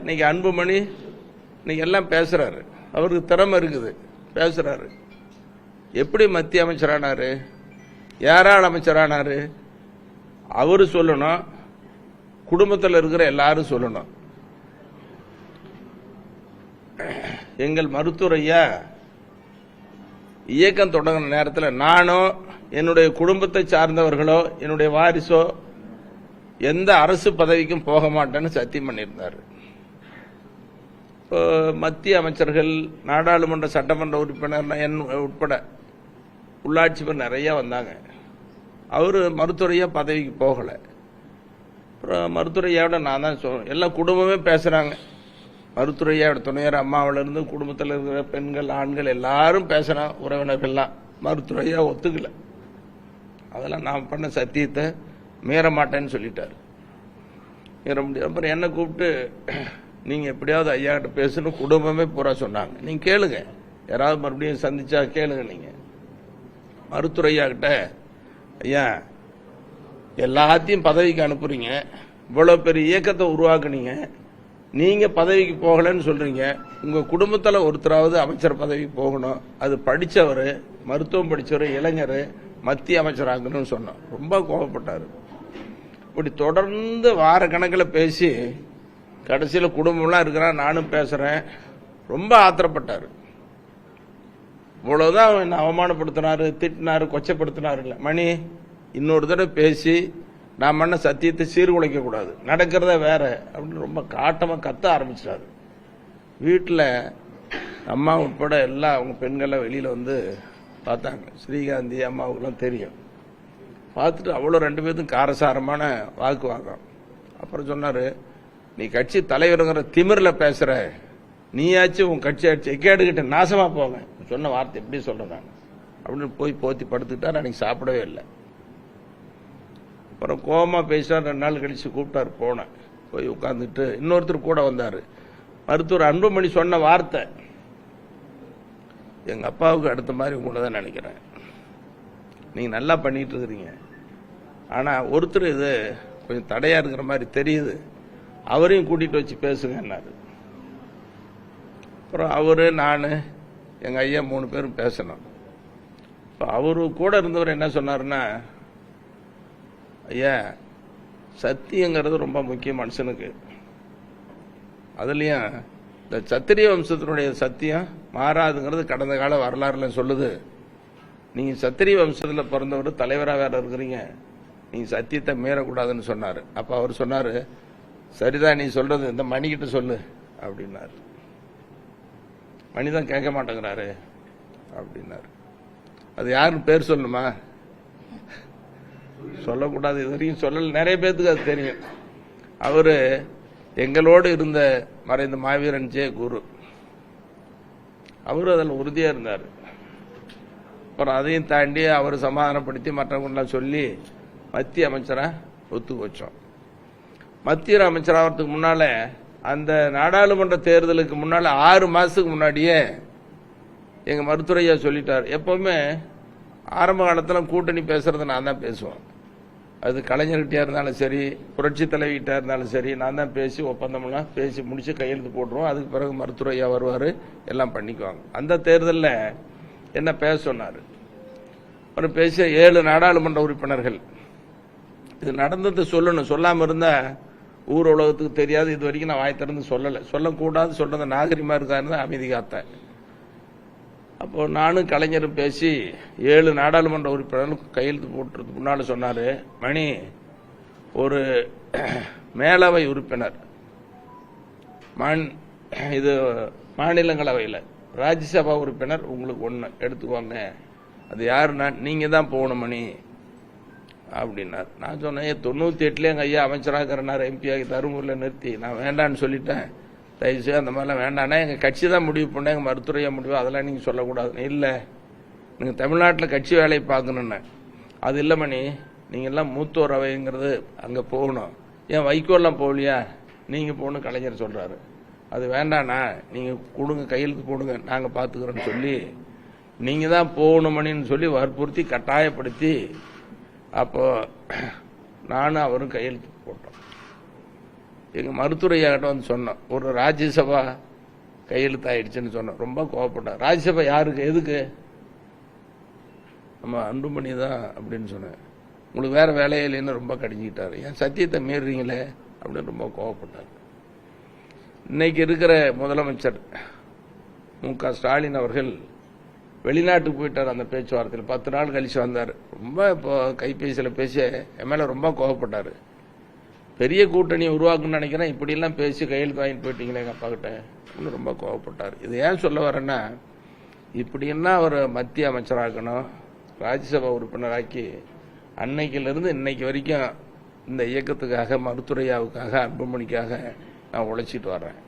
இன்னைக்கு அன்புமணி இன்னைக்கு எல்லாம் பேசுறாரு, அவருக்கு திறமை இருக்குது, பேசுறாரு. எப்படி மத்திய அமைச்சரானாரு, யாரால் அமைச்சரானாரு அவரு சொல்லணும், குடும்பத்தில் இருக்கிற எல்லாரும் சொல்லணும். எங்கள் மருத்துவர் ஐயா இயக்கம் தொடங்கின நேரத்தில் நானோ என்னுடைய குடும்பத்தை சார்ந்தவர்களோ என்னுடைய வாரிசோ எந்த அரசு பதவிக்கும் போக மாட்டேன்னு சத்தியம் பண்ணியிருந்தார். மத்திய அமைச்சர்கள், நாடாளுமன்ற சட்டமன்ற உறுப்பினர் உட்பட உள்ளாட்சி நிறைய வந்தாங்க. அவர் மருத்துவரையா பதவிக்கு போகலை. அப்புறம் மருத்துவரையாவோட நான் தான் சொல்றேன், எல்லா குடும்பமே பேசுறாங்க. மருத்துவரையாவோட துணையர் அம்மாவிலிருந்து குடும்பத்தில் இருக்கிற பெண்கள், ஆண்கள் எல்லாரும் பேசுறாங்க, உறவினர்கள்லாம். மருத்துவரையா ஒத்துக்கல. அதெல்லாம் நான் பண்ண சத்தியத்தை மீற மாட்டேன்னு சொல்லிட்டாரு. மீற முடியாது. அப்புறம் என்ன கூப்பிட்டு நீங்க எப்படியாவது ஐயா கிட்ட பேசணும், குடும்பமே பூரா சொன்னாங்க. நீங்க கேளுங்க, யாராவது மறுபடியும் சந்திச்சா கேளுங்க. நீங்க மருத்துவர் ஐயா கிட்ட, ஐயா எல்லாத்தையும் பதவிக்கு அனுப்புறீங்க, இவ்வளவு பெரிய இயக்கத்தை உருவாக்குனீங்க, நீங்க பதவிக்கு போகலன்னு சொல்றீங்க, உங்க குடும்பத்தில் ஒருத்தராவது அமைச்சர் பதவிக்கு போகணும், அது படிச்சவர், மருத்துவம் படிச்சவர், இளைஞர், மத்திய அமைச்சராகணும்னு சொன்னோம். ரொம்ப கோபப்பட்டாரு. இப்படி தொடர்ந்து வார கணக்கில் பேசி கடைசியில் குடும்பம்லாம் இருக்கிறான், நானும் பேசுறேன், ரொம்ப ஆத்திரப்பட்டாரு. இவ்வளவுதான் என்ன அவமானப்படுத்தினாரு, திட்டினாரு, கொச்சப்படுத்தினாரு. இல்லை மணி, இன்னொரு தடவை பேசி நான் பண்ண சத்தியத்தை சீர்குலைக்க கூடாது, நடக்கிறத வேற அப்படின்னு ரொம்ப காட்டமா கத்த ஆரம்பிச்சிட்டாரு. வீட்டில் அம்மா உட்பட எல்லாம் அவங்க பெண்கள்லாம் வெளியில வந்து பார்த்தாங்க. ஸ்ரீகாந்தி அம்மாவுக்குலாம் தெரியும். பார்த்துட்டு அவ்வளோ ரெண்டு பேருக்கும் காரசாரமான வாக்குவாதம். அப்புறம் சொன்னாரு, நீ கட்சி தலைவருங்கிற திமிரில் பேசுற, நீயாச்சும் உன் கட்சி ஆச்சு எக்கேடுகிட்ட நாசமா போங்க. சொன்ன வார்த்தை எப்படி சொல்றேன் நான் அப்படின்னு போய் போத்தி படுத்துக்கிட்டார். அன்னைக்கு சாப்பிடவே இல்லை. அப்புறம் கோபமா பேசினார். 2 நாள் கழிச்சு கூப்பிட்டாரு. போனேன். போய் உட்கார்ந்துட்டு இன்னொருத்தர் கூட வந்தாரு. மருத்துவர் அன்புமணி சொன்ன வார்த்தை, எங்க அப்பாவுக்கு அடுத்த மாதிரி உங்களை தான் நினைக்கிறேன், நீங்க நல்லா பண்ணிட்டு இருக்கிறீங்க, ஆனா ஒருத்தர் இது கொஞ்சம் தடையா இருக்கிற மாதிரி தெரியுது, அவரையும் கூட்டிட்டு வச்சு பேசுங்கன்னாரு. அப்புறம் அவரு, நான், எங்க ஐயா 3 பேரும் பேசணும். அவரு கூட இருந்தவர் என்ன சொன்னாருன்னா, ஐயா சத்தியங்கிறது ரொம்ப முக்கியம் மனுஷனுக்கு, அதுலயும் இந்த சத்திரிய வம்சத்தினுடைய சத்தியம் மாறாதுங்கிறது கடந்த கால வரலாறுல சொல்லுது. நீங்க சத்திரிய வம்சத்துல பிறந்தவர், தலைவரா வேற இருக்கிறீங்க, நீங்க சத்தியத்தை மீறக்கூடாதுன்னு சொன்னாரு. அப்ப அவர் சொன்னாரு, சரிதான் நீ சொல்றது, இந்த மணிக்கிட்ட சொல்லு அப்படின்னாரு. மணிதான் கேட்க மாட்டேங்கிறாரு அப்படின்னாரு. அது யாருன்னு பேர் சொல்லணுமா? சொல்லக்கூடாது, இது வரைக்கும் சொல்லல. நிறைய பேருக்கு அது தெரியும். அவரு எங்களோடு இருந்த மறைந்த மாவீரன் ஜே குரு, அவரு அதில் உறுதியா இருந்தார். அப்புறம் அதையும் தாண்டி அவர் சமாதானப்படுத்தி மற்றவங்களாம் சொல்லி மத்திய அமைச்சரா ஒத்துக்கு வச்சோம். மத்திய அமைச்சராகிறதுக்கு முன்னால, அந்த நாடாளுமன்ற தேர்தலுக்கு முன்னால 6 மாசத்துக்கு முன்னாடியே எங்க மருத்துவரையா சொல்லிட்டார், எப்பவுமே ஆரம்ப காலத்துல கூட்டணி பேசுறது நான் தான் பேசுவேன், அது கலைஞர்கிட்டயா இருந்தாலும் சரி, புரட்சி தலைவிகிட்ட இருந்தாலும் சரி, நான் தான் பேசி ஒப்பந்தம்லாம் பேசி முடிச்சு கையெழுத்து போட்டுருவோம், அதுக்கு பிறகு மருத்துவரையா வருவாரு, எல்லாம் பண்ணிக்குவாங்க. அந்த தேர்தலில் என்ன பேச சொன்னாரு, ஒரு பேசிய 7 நாடாளுமன்ற உறுப்பினர்கள் இது நடந்தது சொல்லணும், சொல்லாம இருந்தா ஊர் உலகத்துக்கு தெரியாது, இது வரைக்கும் நான் வாய் திறந்து சொல்லலை, சொல்லக்கூடாது, சொல்றது நாகரிகமா இருக்காருன்னு அமைதி காத்தேன். அப்போ நானும் கலைஞரும் பேசி 7 நாடாளுமன்ற உறுப்பினர்கள் கையெழுத்து போட்டுறதுக்கு முன்னால சொன்னாரு, மணி ஒரு மேலவை உறுப்பினர், இது மாநிலங்களவையில் ராஜ்யசபா உறுப்பினர் உங்களுக்கு 1 எடுத்துக்கோங்க, அது யாருன்னா நீங்க தான் போகணும் மணி அப்படின்னார். நான் சொன்னேன், 98 எங்க ஐயா அமைச்சராகிறார், எம்பி ஆகி தருமபுரியில் நிறுத்தி, நான் வேண்டான்னு சொல்லிட்டேன், தயவுசெய்து அந்த மாதிரிலாம் வேண்டாம்னா எங்க கட்சி தான் முடிவு பண்ண, எங்க மருத்துவரையா முடிவு, அதெல்லாம் நீங்க சொல்லக்கூடாது. இல்லை, நீங்க தமிழ்நாட்டில் கட்சி வேலையை பார்க்கணுன்னு. அது இல்லை மணி, நீங்க எல்லாம் மூத்தோர் அவைங்கிறது அங்க போகணும், ஏன் வைகோல்லாம் போகலையா, நீங்க போகணும் கலைஞர் சொல்றாரு. அது வேண்டாண்ணா, நீங்க கொடுங்க, கையெழுத்து போடுங்க, நாங்க பாத்துக்கிறோம்னு சொல்லி, நீங்க தான் போகணும் மணின்னு சொல்லி வற்புறுத்தி எங்கள் மருத்துவரையாகிட்ட வந்து சொன்னோம், ஒரு ராஜ்யசபா கையெழுத்தாயிடுச்சுன்னு சொன்னோம். ரொம்ப கோவப்பட்டார். ராஜ்யசபா யாருக்கு, எதுக்கு? நம்ம அன்புமணி தான் அப்படின்னு சொன்னேன். உங்களுக்கு வேற வேலையே இல்லைன்னு ரொம்ப கடிஞ்சிக்கிட்டாரு. ஏன் சத்தியத்தை மீறுறீங்களே அப்படின்னு ரொம்ப கோவப்பட்டார். இன்னைக்கு இருக்கிற முதலமைச்சர் மு.க. ஸ்டாலின் அவர்கள் வெளிநாட்டுக்கு போயிட்டார். அந்த பேச்சுவார்த்தையில் 10 நாள் கழிச்சு வந்தார். ரொம்ப இப்போ கைபேசியில் பேசி என் மேலே ரொம்ப கோவப்பட்டார். பெரிய கூட்டணி உருவாக்குன்னு நினைக்கிறேன், இப்படியெல்லாம் பேசி கையெழுத்து வாங்கிட்டு போயிட்டீங்களே எங்கள் அப்பா கிட்ட அப்படின்னு ரொம்ப கோவப்பட்டார். இது ஏன் சொல்ல வரேன்னா, இப்படின்னா அவர் மத்திய அமைச்சராக்கணும், ராஜ்யசபா உறுப்பினராக்கி அன்னைக்கிலிருந்து இன்னைக்கு வரைக்கும் இந்த இயக்கத்துக்காக, மருத்துவரையாவுக்காக, அன்புமணிக்காக நான் உழைச்சிட்டு வர்றேன்.